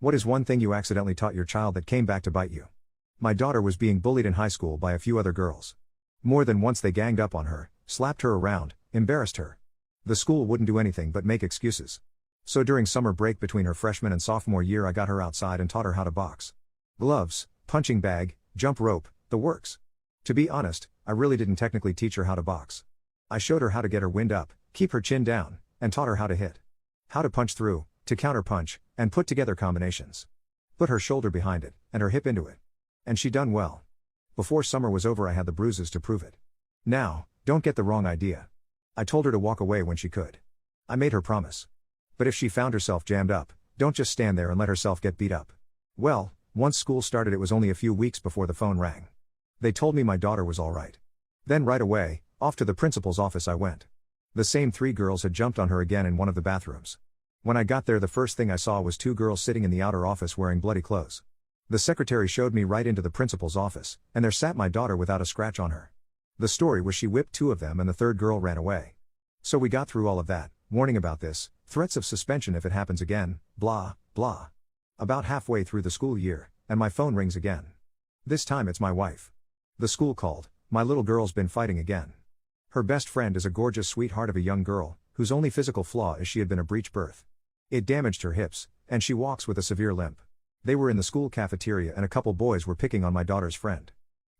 What is one thing you accidentally taught your child that came back to bite you? My daughter was being bullied in high school by a few other girls. More than once they ganged up on her, slapped her around, embarrassed her. The school wouldn't do anything but make excuses. So during summer break between her freshman and sophomore year I got her outside and taught her how to box. Gloves, punching bag, jump rope, the works. To be honest, I really didn't technically teach her how to box. I showed her how to get her wind up, keep her chin down, and taught her how to hit. How to punch through, to counter-punch, and put together combinations. Put her shoulder behind it, and her hip into it. And she done well. Before summer was over I had the bruises to prove it. Now, don't get the wrong idea. I told her to walk away when she could. I made her promise. But if she found herself jammed up, don't just stand there and let herself get beat up. Well, once school started it was only a few weeks before the phone rang. They told me my daughter was all right. Then right away, off to the principal's office I went. The same 3 girls had jumped on her again in one of the bathrooms. When I got there the first thing I saw was 2 girls sitting in the outer office wearing bloody clothes. The secretary showed me right into the principal's office, and there sat my daughter without a scratch on her. The story was she whipped 2 of them and the 3rd girl ran away. So we got through all of that, warning about this, threats of suspension if it happens again, blah, blah. About halfway through the school year, and my phone rings again. This time it's my wife. The school called, my little girl's been fighting again. Her best friend is a gorgeous sweetheart of a young girl, whose only physical flaw is she had been a breech birth. It damaged her hips, and she walks with a severe limp. They were in the school cafeteria and a couple boys were picking on my daughter's friend.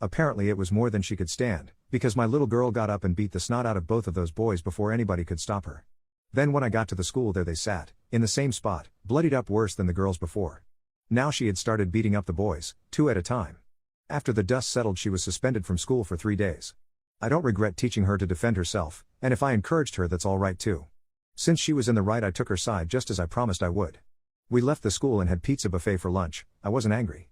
Apparently it was more than she could stand, because my little girl got up and beat the snot out of both of those boys before anybody could stop her. Then when I got to the school there they sat, in the same spot, bloodied up worse than the girls before. Now she had started beating up the boys, 2 at a time. After the dust settled she was suspended from school for 3 days. I don't regret teaching her to defend herself, and if I encouraged her that's all right too. Since she was in the right I took her side just as I promised I would. We left the school and had pizza buffet for lunch. I wasn't angry.